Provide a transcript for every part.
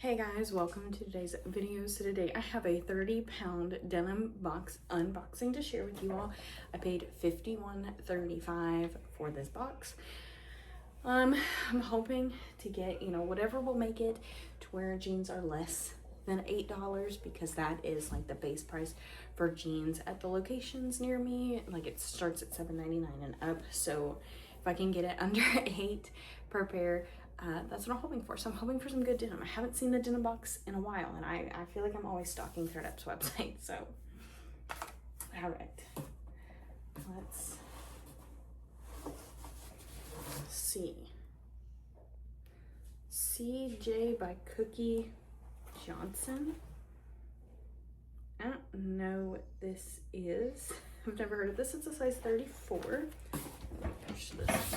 Hey guys, welcome to today's video. So today I have a 30-pound denim box unboxing to share with you all. I paid $51.35 for this box. I'm hoping to get, whatever will make it to where jeans are less than $8, because that is like the base price for jeans at the locations near me. Like it starts at $7.99 and up. So if I can get it under $8 per pair, that's what I'm hoping for. So I'm hoping for some good denim. I haven't seen the denim box in a while, and I feel like I'm always stalking ThredUp's website. So, all right, let's see. CJ by Cookie Johnson. I don't know what this is. I've never heard of this. It's a size 34. Let me push this.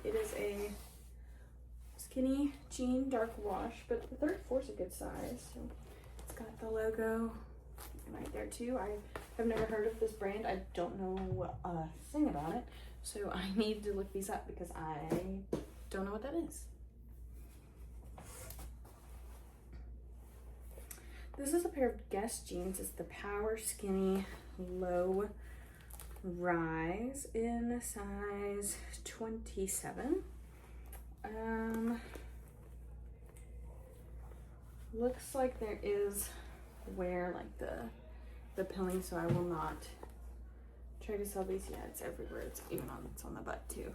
It is a skinny jean, dark wash, but the 34 is a good size. So it's got the logo right there too. I have never heard of this brand. I don't know a thing about it, so I need to look these up because I don't know what that is. This is a pair of Guess jeans. It's the Power Skinny Low Rise in size 27. Looks like there is wear like the pilling, so I will not try to sell these. Yeah, it's everywhere. It's on the butt too.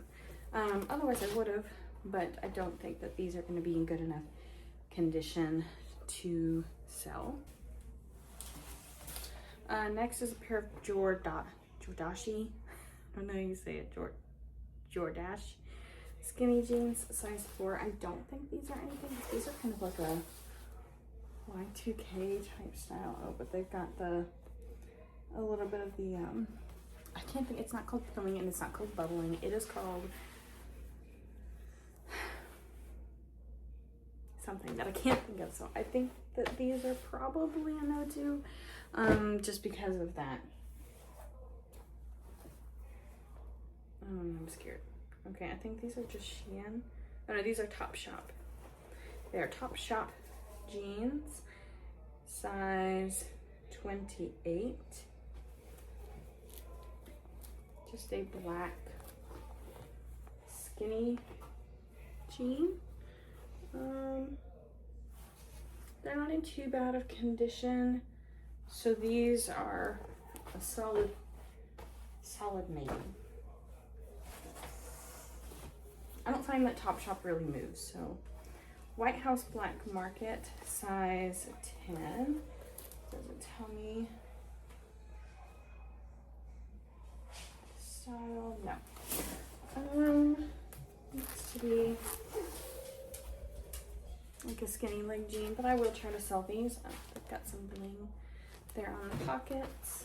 Otherwise I would have, but I don't think that these are going to be in good enough condition to sell. Next is a pair of Jordache, I don't know how you say it, Jordache skinny jeans, size 4. I don't think these are anything. These are kind of like a Y2K type style. Oh, but they've got a little bit of the, I can't think, it's not called filling and it's not called bubbling. It is called something that I can't think of. So I think that these are probably a no-do, just because of that. I'm scared. Okay, I think these are just Shein. Oh no, these are Topshop. They are Topshop jeans, size 28. Just a black skinny jean. They're not in too bad of condition. So these are a solid maybe. I don't find that Topshop really moves, so White House Black Market, size 10. Doesn't tell me style. No. Looks to be like a skinny leg jean, but I will try to sell these. They've got some bling there on the pockets.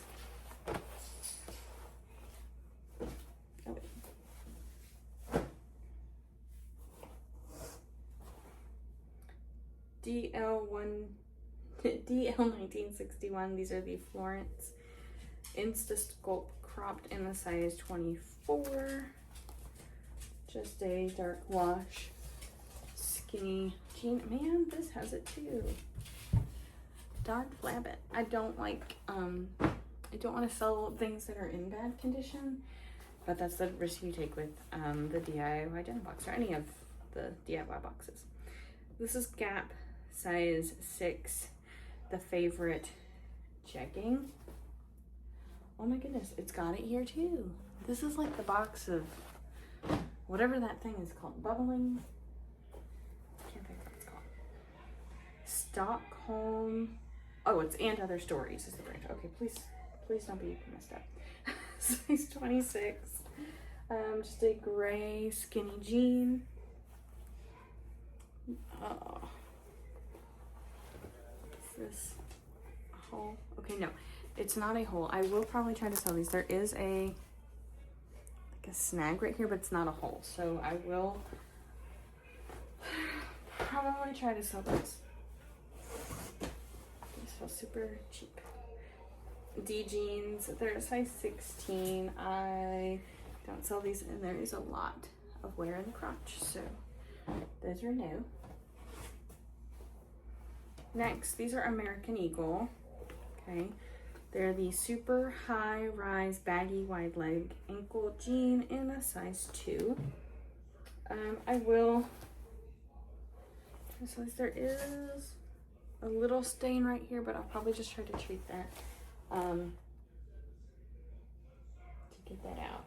DL1961. These are the Florence Insta Sculpt cropped in the size 24. Just a dark wash skinny jean. Man, this has it too. Dark Flabbit. I don't like I don't want to sell things that are in bad condition, but that's the risk you take with the DIY denim box or any of the DIY boxes. This is Gap, size 6, the favorite jegging. Oh my goodness, it's got it here too. This is like the box of whatever that thing is called, bubbling. I can't think of what it's called. Stockholm. Oh, it's And Other Stories is the brand. Okay, please don't be messed up. Size 26. Just a gray skinny jean. Oh, is this a hole? Okay, no, it's not a hole. I will probably try to sell these. There is like a snag right here, but it's not a hole. So I will probably try to sell these. These feel super cheap. D jeans, they're a size 16. I don't sell these, and there is a lot of wear in the crotch. So those are new. Next, these are American Eagle. Okay, they're the super high rise baggy wide leg ankle jean in a size 2. I will, so there is a little stain right here, but I'll probably just try to treat that to get that out.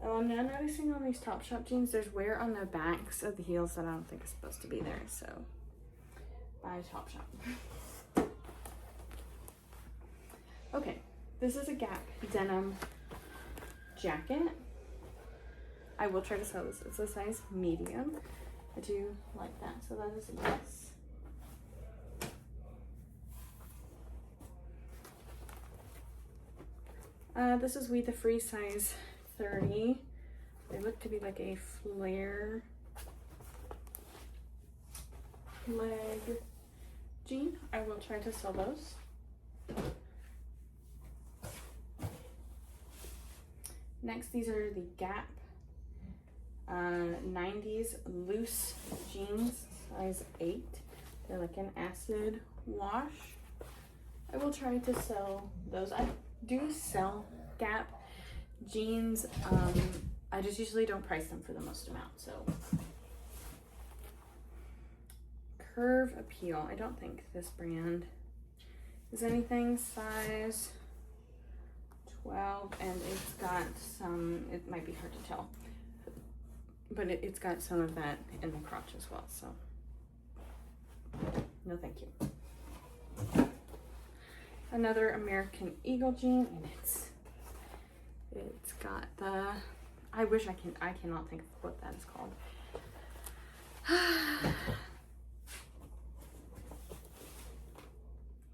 Oh, I'm now noticing on these Topshop jeans, there's wear on the backs of the heels that I don't think is supposed to be there, so buy Topshop. Okay, this is a Gap denim jacket. I will try to sell this. It's a size medium. I do like that, so that is a yes. This is We the Free size 30. They look to be like a flare leg jean. I will try to sell those. Next, these are the Gap 90s loose jeans, size 8. They're like an acid wash. I will try to sell those. I do sell Gap jeans. I just usually don't price them for the most amount, so. Curve Appeal. I don't think this brand is anything size 12, and it's got some, it might be hard to tell, but it's got some of that in the crotch as well, so no thank you. Another American Eagle jean, and it's got the, I cannot think of what that is called.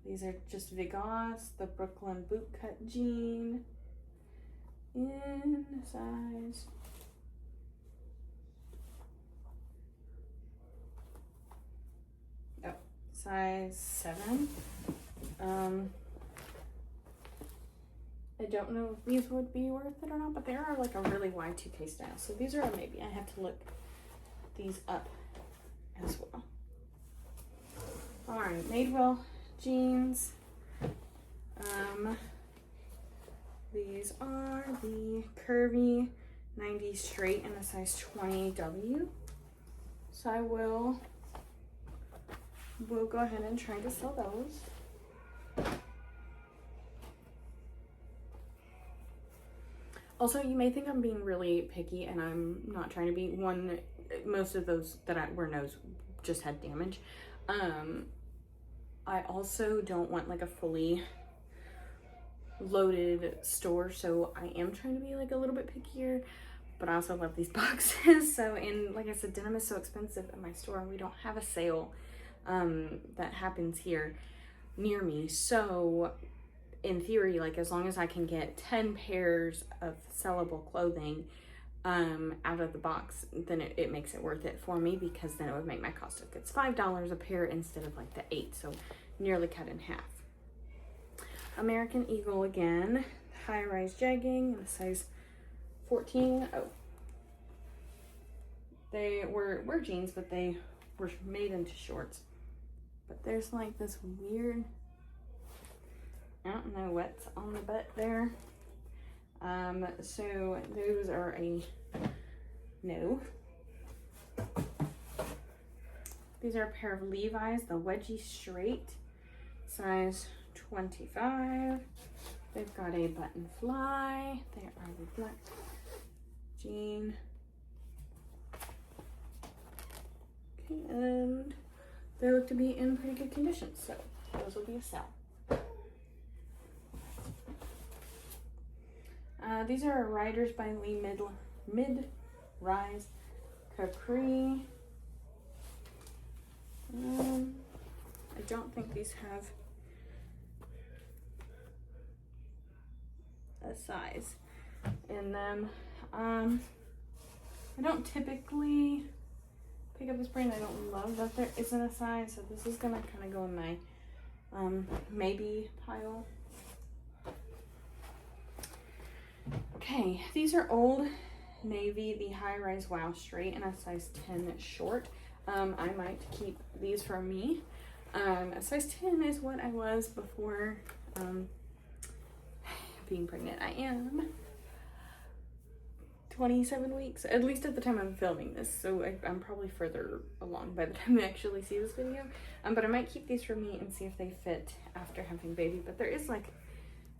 These are just Vigas, the Brooklyn bootcut jean in size size 7. I don't know if these would be worth it or not, but they are like a really Y2K style. So these are a maybe. I have to look these up as well. All right, Madewell jeans. These are the curvy 90s straight in a size 20W. So I will go ahead and try to sell those. Also, you may think I'm being really picky, and I'm not trying to be. Most of those that were no's just had damage. I also don't want like a fully loaded store, so I am trying to be like a little bit pickier, but I also love these boxes. So, and like I said, denim is so expensive at my store. We don't have a sale that happens here near me. So in theory, like as long as I can get 10 pairs of sellable clothing out of the box, then it makes it worth it for me, because then it would make my cost of goods $5 a pair instead of like the 8, so nearly cut in half. American Eagle again, high-rise jegging in a size 14. Oh, they were jeans, but they were made into shorts. But there's like this weird, I don't know what's on the butt there. So those are a no. These are a pair of Levi's, the wedgie straight, size 25. They've got a button fly. They are the black jean. Okay, and they look to be in pretty good condition, so those will be a sell. These are Riders by Lee mid-rise capri. I don't think these have a size in them. I don't typically pick up this brand. I don't love that there isn't a size, so this is gonna kind of go in my maybe pile. Okay, these are old navy, the high-rise Wow Straight in a size 10 short. I might keep these for me. A size 10 is what I was before being pregnant. I am 27 weeks, at least at the time I'm filming this, so I'm probably further along by the time you actually see this video. But I might keep these for me and see if they fit after having baby. But there is like,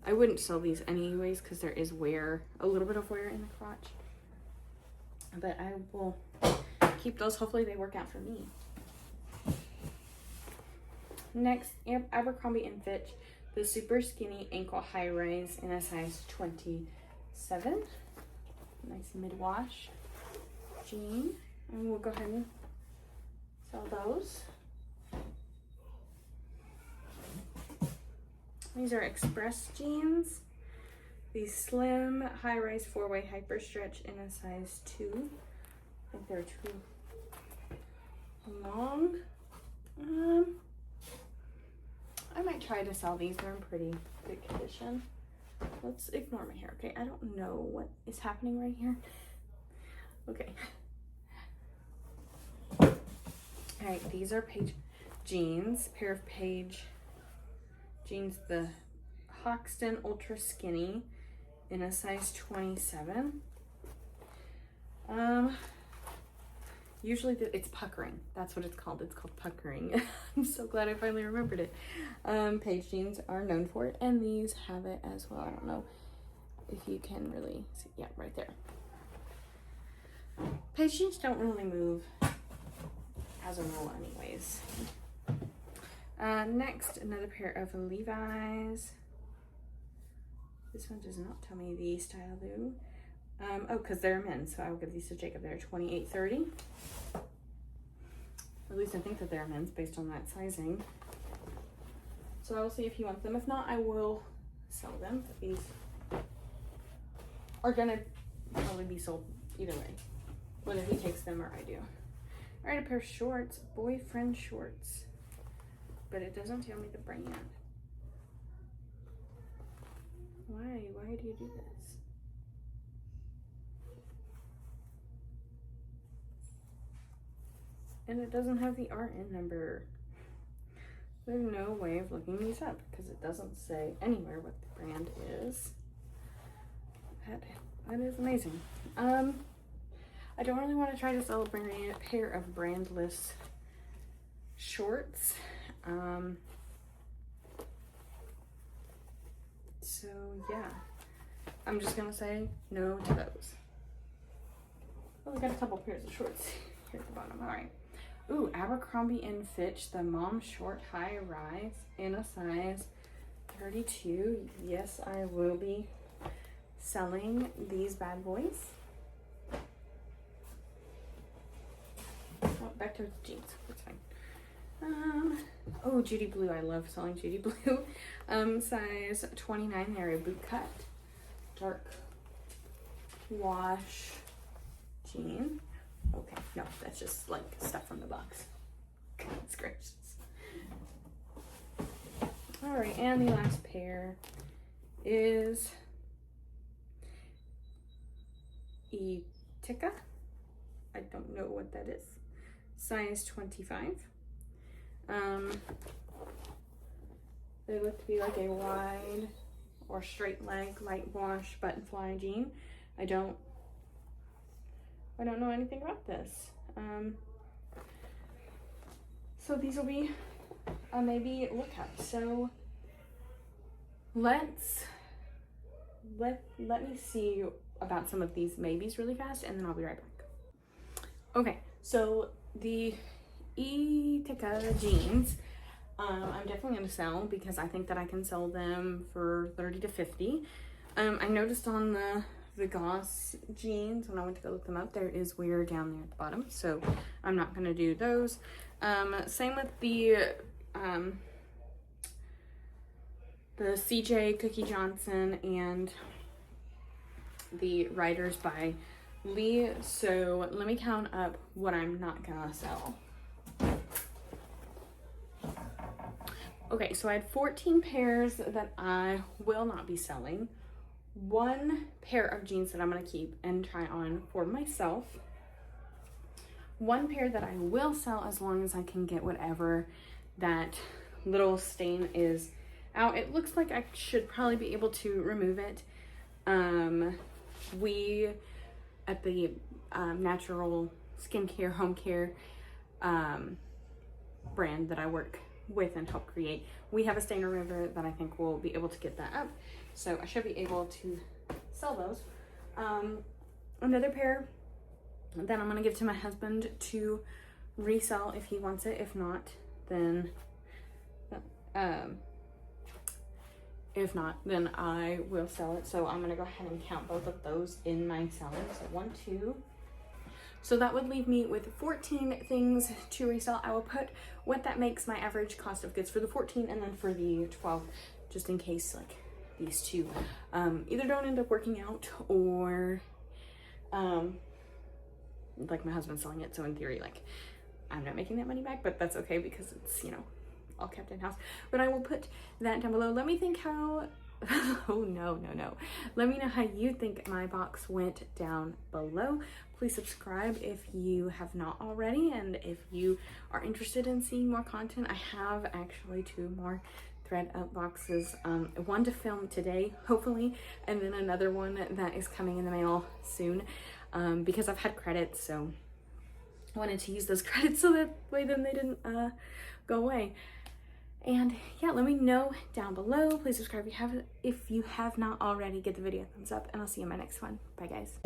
I wouldn't sell these anyways because there is wear, a little bit of wear in the crotch. But I will keep those. Hopefully they work out for me. Next, Abercrombie & Fitch, the super skinny ankle high rise in a size 27. Nice mid-wash jean. And we'll go ahead and sell those. These are Express jeans. These slim high-rise 4-way hyper stretch in a size 2. I think they're too long. I might try to sell these. They're in pretty good condition. Let's ignore my hair, okay? I don't know what is happening right here. Okay. All right, these are Paige jeans. Pair of Paige jeans, the Hoxton Ultra Skinny in a size 27. Usually it's puckering. That's what it's called. It's called puckering. I'm so glad I finally remembered it. Paige jeans are known for it, and these have it as well. I don't know if you can really see. Yeah, right there. Paige jeans don't really move as a rule anyways. Next, another pair of Levi's. This one does not tell me the style though. Oh, because they're men's, so I will give these to Jacob. They're 28.30. At least I think that they're men's based on that sizing. So I will see if he wants them. If not, I will sell them. But these are gonna probably be sold either way, whether he takes them or I do. All right, a pair of shorts, boyfriend shorts, but it doesn't tell me the brand. Why do you do this? And it doesn't have the RN number. There's no way of looking these up because it doesn't say anywhere what the brand is. That is amazing. I don't really want to try to sell a pair of brandless shorts. So yeah, I'm just gonna say no to those. Oh, we got a couple pairs of shorts here at the bottom. All right. Ooh, Abercrombie & Fitch, the mom short high rise in a size 32. Yes, I will be selling these bad boys. Oh, back to jeans. That's fine. Oh, Judy Blue. I love selling Judy Blue. Size 29. They're a boot cut, dark wash jean. Okay, no, that's just like stuff from the box. Goodness gracious. All right, and the last pair is Etika. I don't know what that is. Size 25. They look to be like a wide or straight leg light wash button fly jean. I don't know anything about this. So these will be a maybe look up. So let me see about some of these maybes really fast, and then I'll be right back. Okay, so the Etika jeans, I'm definitely going to sell because I think that I can sell them for 30 to 50. I noticed on the Goss jeans, when I went to go look them up, there is wear down there at the bottom, so I'm not going to do those. Same with the CJ Cookie Johnson and the Riders by Lee. So let me count up what I'm not gonna sell. Okay, so I had 14 pairs that I will not be selling. one pair of jeans that I'm gonna keep and try on for myself. One pair that I will sell as long as I can get whatever that little stain is out. It looks like I should probably be able to remove it. We at the natural skincare home care brand that I work with and help create, we have a stain remover that I think will be able to get that up, so I should be able to sell those. Another pair that I'm gonna give to my husband to resell if he wants it. If not, then I will sell it. So I'm gonna go ahead and count both of those in my selling. So 1, 2. So that would leave me with 14 things to resell. I will put what that makes my average cost of goods for the 14 and then for the 12, just in case like these two either don't end up working out or like my husband's selling it. So in theory, like I'm not making that money back, but that's okay because it's, you know, all kept in house. But I will put that down below. Let me think how, oh no. Let me know how you think my box went down below. Please subscribe if you have not already, and if you are interested in seeing more content, I have actually 2 more ThredUp boxes, one to film today, hopefully, and then another one that is coming in the mail soon, because I've had credits, so I wanted to use those credits so that way then they didn't go away. And yeah, let me know down below. Please subscribe if you have not already. Give the video a thumbs up, and I'll see you in my next one. Bye guys.